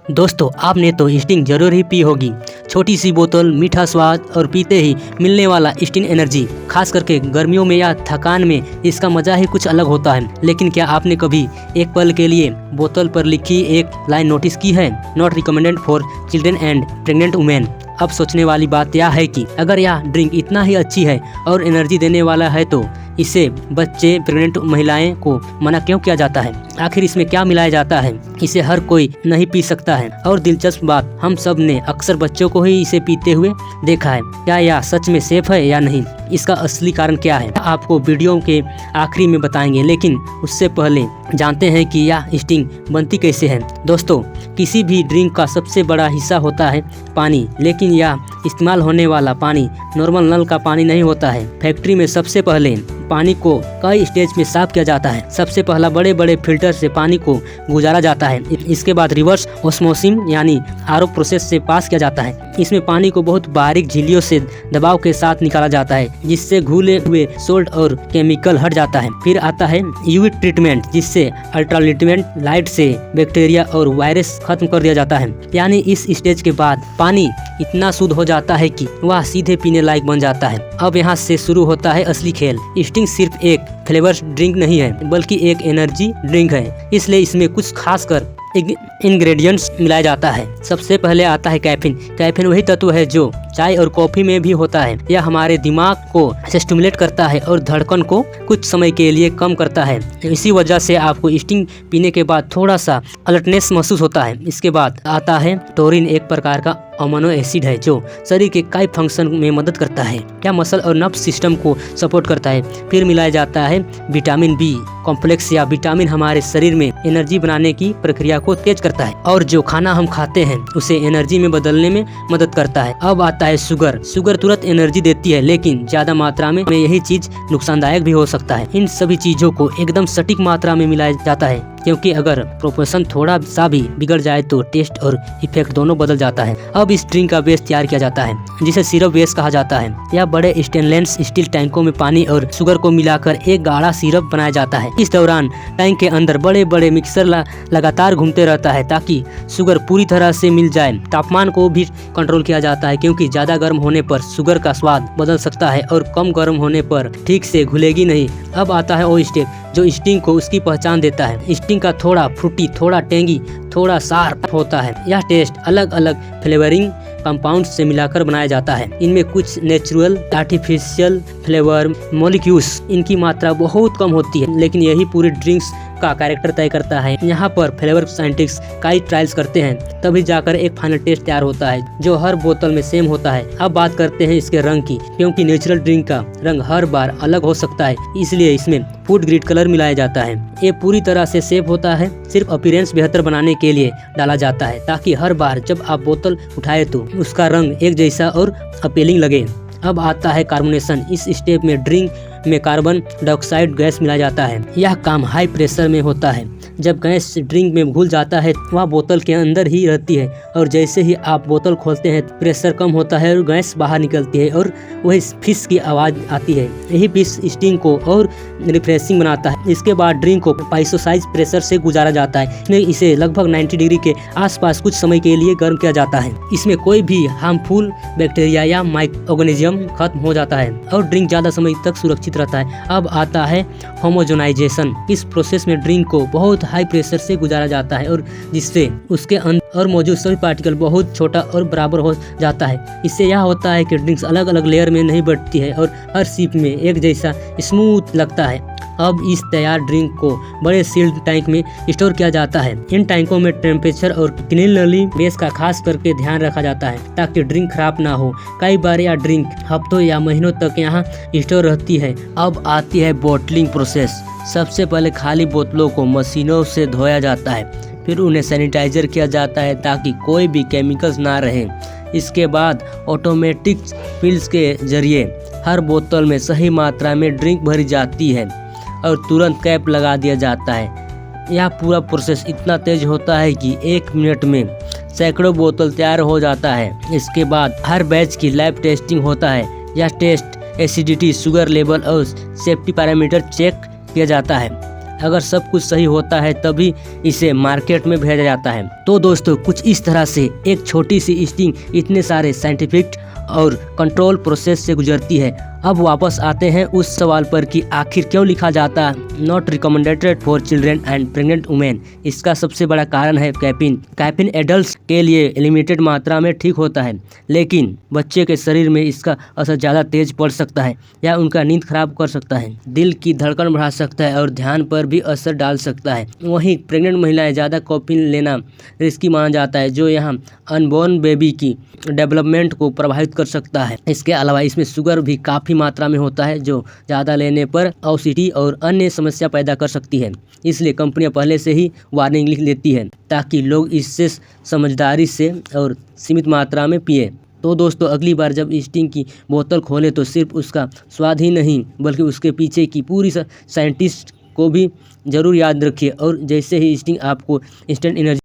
दोस्तों, आपने तो स्टिंग जरूर ही पी होगी। छोटी सी बोतल, मीठा स्वाद और पीते ही मिलने वाला स्टिंग एनर्जी। खास करके गर्मियों में या थकान में इसका मजा ही कुछ अलग होता है। लेकिन क्या आपने कभी एक पल के लिए बोतल पर लिखी एक लाइन नोटिस की है? Not recommended for children and pregnant women. अब सोचने वाली बात यह है कि अगर यह ड्रिंक इतना ही अच्छी है और एनर्जी देने वाला है तो इसे बच्चे, प्रेग्नेंट महिलाएं को मना क्यों किया जाता है? आखिर इसमें क्या मिलाया जाता है? इसे हर कोई नहीं पी सकता है। और दिलचस्प बात, हम सब ने अक्सर बच्चों को ही इसे पीते हुए देखा है। क्या यह सच में सेफ है या नहीं? इसका असली कारण क्या है, आपको वीडियो के आखिरी में बताएंगे। लेकिन उससे पहले जानते हैं कि यह स्टिंग बनती कैसे है। दोस्तों, किसी भी ड्रिंक का सबसे बड़ा हिस्सा होता है पानी, लेकिन यह इस्तेमाल होने वाला पानी नॉर्मल नल का पानी नहीं होता है। फैक्ट्री में सबसे पहले पानी को कई स्टेज में साफ किया जाता है। सबसे पहला बड़े बड़े फिल्टर से पानी को गुजारा जाता है। इसके बाद रिवर्स ऑस्मोसिस यानी आरओ प्रोसेस से पास किया जाता है। इसमें पानी को बहुत बारीक झिल्लियों से दबाव के साथ निकाला जाता है, जिससे घुले हुए सोल्ट और केमिकल हट जाता है। फिर आता है यूवी ट्रीटमेंट, जिससे अल्ट्रावायलेट लाइट से बैक्टीरिया और वायरस खत्म कर दिया जाता है। यानी इस स्टेज के बाद पानी इतना शुद्ध हो जाता है कि वह सीधे पीने लायक बन जाता है। अब यहाँ से शुरू होता है असली खेल। स्टिंग सिर्फ एक फ्लेवर ड्रिंक नहीं है, बल्कि एक एनर्जी ड्रिंक है। इसलिए इसमें कुछ खास कर इंग्रेडिएंट्स मिलाया जाता है। सबसे पहले आता है कैफीन। कैफीन वही तत्व है जो चाय और कॉफी में भी होता है। यह हमारे दिमाग को स्टिमुलेट करता है और धड़कन को कुछ समय के लिए कम करता है। इसी वजह से आपको स्टिंग पीने के बाद थोड़ा सा अलर्टनेस महसूस होता है। इसके बाद आता है टोरिन, एक प्रकार का अमीनो एसिड है जो शरीर के कई फंक्शन में मदद करता है। क्या मसल और नर्व सिस्टम को सपोर्ट करता है। फिर मिलाया जाता है विटामिन बी कॉम्प्लेक्स। या विटामिन हमारे शरीर में एनर्जी बनाने की प्रक्रिया को तेज करता है और जो खाना हम खाते हैं उसे एनर्जी में बदलने में मदद करता है। अब आता है शुगर। शुगर तुरंत एनर्जी देती है, लेकिन ज्यादा मात्रा में यही चीज नुकसानदायक भी हो सकता है। इन सभी चीजों को एकदम सटीक मात्रा में मिलाया जाता है, क्योंकि अगर प्रोपोर्शन थोड़ा सा भी बिगड़ जाए तो टेस्ट और इफेक्ट दोनों बदल जाता है। अब इस ड्रिंक का बेस तैयार किया जाता है, जिसे सिरप बेस कहा जाता है। यह बड़े स्टेनलेस स्टील टैंकों में पानी और शुगर को मिलाकर एक गाढ़ा सिरप बनाया जाता है। इस दौरान टैंक के अंदर बड़े बड़े मिक्सर लगातार घूमते रहता है ताकि शुगर पूरी तरह से मिल जाए। तापमान को भी कंट्रोल किया जाता है, क्योंकि ज्यादा गर्म होने पर शुगर का स्वाद बदल सकता है और कम गर्म होने पर ठीक से घुलेगी नहीं। अब आता है वो स्टेप जो स्टिंग को उसकी पहचान देता है। स्टिंग का थोड़ा फ्रूटी, थोड़ा टेंगी, थोड़ा शार्प होता है। यह टेस्ट अलग अलग फ्लेवरिंग कंपाउंड से मिलाकर बनाया जाता है। इनमें कुछ नेचुरल, आर्टिफिशियल फ्लेवर मॉलिक्यूल्स, इनकी मात्रा बहुत कम होती है, लेकिन यही पूरी ड्रिंक्स का कैरेक्टर तय करता है। यहाँ पर फ्लेवर साइंटिस्ट कई ट्रायल्स करते हैं, तभी जाकर एक फाइनल टेस्ट तैयार होता है जो हर बोतल में सेम होता है। अब बात करते हैं इसके रंग की, क्योंकि नेचुरल ड्रिंक का रंग हर बार अलग हो सकता है, इसलिए इसमें फूड ग्रेड कलर मिलाया जाता है। ये पूरी तरह से सेफ होता है, सिर्फ अपीयरेंस बेहतर बनाने के लिए डाला जाता है, ताकि हर बार जब आप बोतल उठाए तो उसका रंग एक जैसा और अपीलिंग लगे। अब आता है कार्बोनेशन। इस स्टेप में ड्रिंक में कार्बन डाइऑक्साइड गैस मिलाया जाता है। यह काम हाई प्रेशर में होता है। जब गैस ड्रिंक में घुल जाता है वह बोतल के अंदर ही रहती है, और जैसे ही आप बोतल खोलते हैं प्रेशर कम होता है और गैस बाहर निकलती है और वही फिश की आवाज़ आती है। यही फिश स्टिंग को और रिफ्रेशिंग बनाता है। इसके बाद ड्रिंक को पाइसोसाइज प्रेशर से गुजारा जाता है। इसमें इसे लगभग 90 डिग्री के आसपास कुछ समय के लिए गर्म किया जाता है। इसमें कोई भी हार्मफुल बैक्टीरिया या माइक्रो ऑर्गेनिज्म खत्म हो जाता है और ड्रिंक ज़्यादा समय तक सुरक्षित रहता है। अब आता है होमोजेनाइजेशन। इस प्रोसेस में ड्रिंक को बहुत हाई प्रेशर से गुजारा जाता है और जिससे उसके अंदर और मौजूद सभी पार्टिकल बहुत छोटा और बराबर हो जाता है। इससे यह होता है कि ड्रिंक्स अलग अलग लेयर में नहीं बढ़ती है और हर सिप में एक जैसा स्मूथ लगता है। अब इस तैयार ड्रिंक को बड़े सील्ड टैंक में स्टोर किया जाता है। इन टैंकों में टेम्परेचर और क्लीनलीनेस का खास करके ध्यान रखा जाता है, ताकि ड्रिंक खराब ना हो। कई बार यह ड्रिंक हफ्तों या महीनों तक यहाँ स्टोर रहती है। अब आती है बॉटलिंग प्रोसेस। सबसे पहले खाली बोतलों को मशीनों से धोया जाता है, फिर उन्हें सैनिटाइजर किया जाता है ताकि कोई भी केमिकल्स ना रहे। इसके बाद ऑटोमेटिक फिल्स के जरिए हर बोतल में सही मात्रा में ड्रिंक भरी जाती है और तुरंत कैप लगा दिया जाता है। यह पूरा प्रोसेस इतना तेज होता है कि 1 मिनट में सैकड़ों बोतल तैयार हो जाता है। इसके बाद हर बैच की लैब टेस्टिंग होता है। यह टेस्ट एसिडिटी, शुगर लेवल और सेफ्टी पैरामीटर चेक किया जाता है। अगर सब कुछ सही होता है तभी इसे मार्केट में भेजा जाता है। तो दोस्तों कुछ इस तरह से एक छोटी सी स्टिंग इतने सारे साइंटिफिक और कंट्रोल प्रोसेस से गुजरती है। अब वापस आते हैं उस सवाल पर कि आखिर क्यों लिखा जाता है not recommended for children and pregnant women. इसका सबसे बड़ा कारण है कैफीन। कैफीन एडल्ट्स के लिए लिमिटेड मात्रा में ठीक होता है, लेकिन बच्चे के शरीर में इसका असर ज़्यादा तेज पड़ सकता है या उनका नींद खराब कर सकता है, दिल की धड़कन बढ़ा सकता है और ध्यान पर भी असर डाल सकता है। वहीं प्रेग्नेंट महिलाएं ज़्यादा कैफीन लेना रिस्की माना जाता है, जो यहाँ अनबॉर्न बेबी की डेवलपमेंट को प्रभावित कर सकता है। इसके अलावा इसमें शुगर भी काफ़ी मात्रा में होता है, जो ज़्यादा लेने पर ओबेसिटी और अन्य समस्या पैदा कर सकती है। इसलिए कंपनियां पहले से ही वार्निंग लिख देती है ताकि लोग इससे समझदारी से और सीमित मात्रा में पिए। तो दोस्तों अगली बार जब स्टिंग की बोतल खोलें तो सिर्फ उसका स्वाद ही नहीं बल्कि उसके पीछे की पूरी साइंटिस्ट को भी ज़रूर याद रखिए। और जैसे ही स्टिंग आपको इंस्टेंट एनर्जी